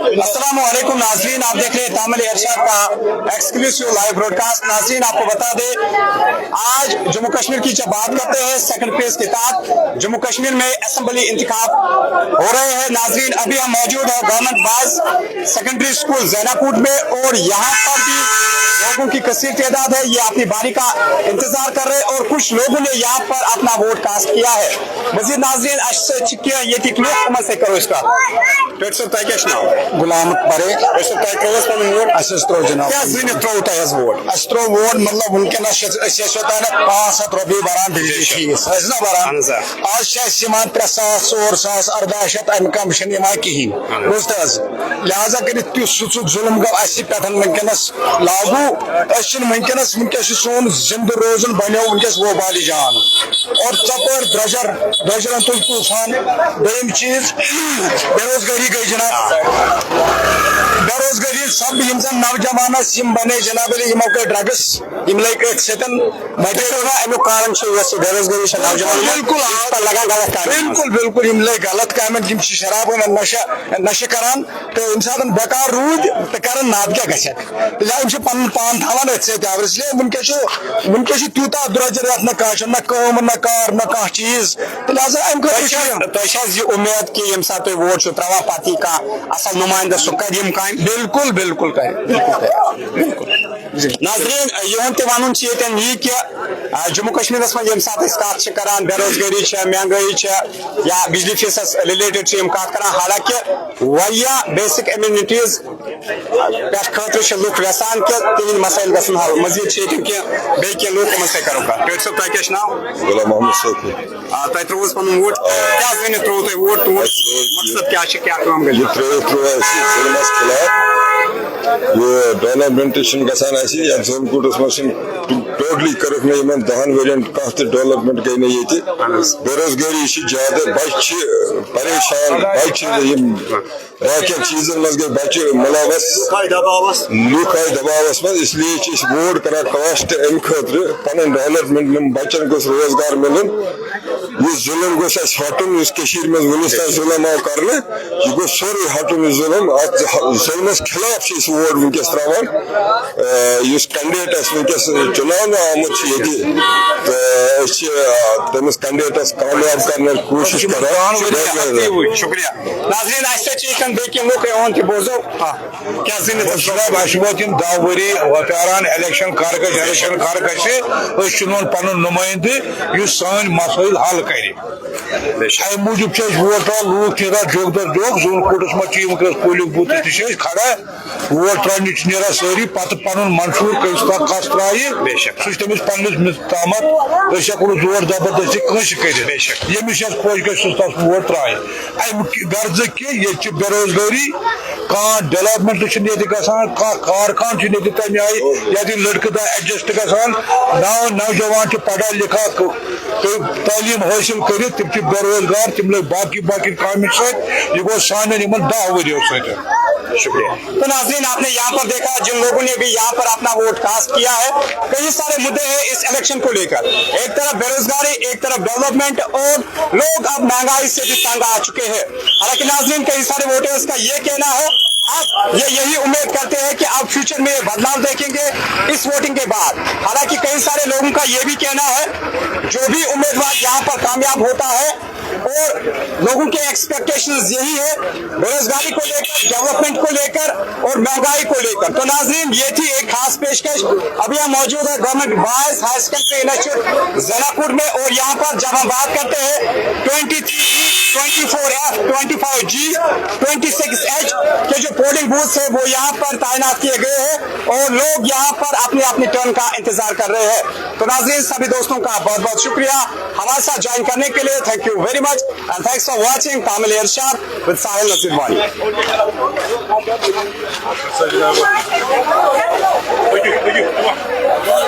अस्सलाम वालेकुम नाज़रीन, आप देख रहे हैं तामिल इरशाद का एक्सक्लूसिव लाइव ब्रॉडकास्ट। नाज़रीन आपको बता दें, आज जम्मू कश्मीर की जब बात करते हैं सेकंड फेज के तहत जम्मू कश्मीर में असेंबली इंतखाब हो रहे हैं। नाज़रीन अभी हम मौजूद है गवर्नमेंट बॉयज सेकेंडरी स्कूल ज़ैनाकोट में और यहाँ पर भी लोगों की कसीर तादाद है। ये अपनी बारी का इंतजार कर रहे हैं और कुछ लोगों ने यहाँ पर अपना वोट कास्ट किया है। मजीद नाज़रीन अच्छे चिक्कियाँ ये तिकलियों कम से करो इसका गुलाम परे जनाब अस्त्रो वोट मतलब वनकस 500 रुपये बरान बिजली फीस ना बरान आज 3,000 4,000 1800 अम कम कहें बुझ लिहाजा कर जुलम गो अस पे वनकस लागू वनकस सोन जिंद रोजन बनो वनकस वो बाली जान और चपर द्रजरन तुल तूफान दोम चीज बेरोजगारी गई जनाब बेरोजगारी सब यम जन नौजवान बने जनाब ड्रग्स लग अमुक कारण बेरोजगारी नौजवान बिल्कुल बिल्कुल लग गलत काम शराब नशे करान तो यम सात बेकार रूद तो कर नाद क्या गम पन पान थान अवर इसलिए वनकस तूता द्रजर ना कह ना कम ना कार ना कह चीज तो लिहाजा उम्मीद कि यम सात वोट त्रा पार्टी का असल नुमाइंदा सह कर बिल्कुल बिल्कुल नाज़रीन यह वन यह कि जम्मू कश्मीर मज यम सात कत करान बेरोजगारी महंगाई या बिजली फीसस रिलेटेड कत करान हालांकि वारिया बेसिक एम्यूनिटीज पे खतर लुक यसान कि तिहद मसाइल गसन हल मजीद कह लुक तम से करो कह नाव गुलाम मोहम्मद शोखी तुम त्रोस पन वोट क्या जन त्रो तुम वोट तुम मकसद क्या काम गई ये डेवलपमेंटेशन गसान या जोनकोटस मज टोटली कर दहन वरियन कह डेवलपमेंट गई ना ये बेरोजगारी ज्यादा बच्चे परेशान बच्चे बाकी चीजन मज गए बच्चे मुलवस लूक आय दबावस मज इसलिए वोट कर कास्ट अम खतर पन डेवलपमेंट बच्चन गोस रोजगार मिलन जुलम गोस हटन मज वनस तक जुलम आव कर यह गो सोरे हटन जुलम जुलमस खिलाफ वोट वनकस त्रावान कैंडिडेट वनकस चुनाव आमुत तो तमिस कैंडिडेटस कामयाब करने कोशिश शुक्रिया नाज़रीन बोजो क्या जनाब दह वरी वतारान इलेक्शन कर पन नुमाइंद सान मसाइल हल कर मूजूब वोट लूक जोगदर जोग जोनकोटस मज पोलिंग बूथ तह खड़ा वोट त्राने नीरा सारी पत पन मंशूर कस कस त्राय सह तमिस पन्निस तामत हेको जोर जबरदस्ती कंस कर यमिस खुश गई तस वोट त्राय अमि गर्ज कि ये बेरोजगारी कह डेवलपमेंट गसान कह कारखान तम आय ये लड़क दा एडजस्ट गसान नौजवान पढ़ा लिखा तालीम हासिल कर तम बेरोजगार तम लग बाकी काम सह गो सान 10 वरियों सत शुक्रिया। तो नाज़रीन आपने यहाँ पर देखा जिन लोगों ने भी यहाँ पर अपना वोट कास्ट किया है, कई सारे मुद्दे हैं इस इलेक्शन को लेकर। एक तरफ बेरोजगारी, एक तरफ डेवलपमेंट और लोग अब महंगाई से भी तंग आ चुके हैं। हालांकि नाज़रीन कई सारे वोटर्स का ये कहना है अब ये यही उम्मीद करते हैं कि आप फ्यूचर में बदलाव देखेंगे इस वोटिंग के बाद। हालांकि कई सारे लोगों का ये भी कहना है जो भी उम्मीदवार यहाँ पर कामयाब होता है और लोगों के एक्सपेक्टेशंस यही है बेरोजगारी को लेकर, डेवलपमेंट को लेकर और महंगाई को लेकर। तो नाज़रीन ये थी एक खास पेशकश। अभी हम मौजूद है government boys higher secondary institute Zainakot में और यहाँ पर जब हम बात करते हैं 23E 24F 25G 26H के जो पोलिंग बूथ है वो यहाँ पर तैनात किए गए हैं और लोग यहाँ पर अपने अपनी टर्न का इंतजार कर रहे हैं। तो नाज़रीन सभी दोस्तों का बहुत बहुत शुक्रिया हमारे साथ ज्वाइन करने के लिए। Thank you very much and thanks for watching Tamil Irshad with Sahil Naseerwani. Thank you.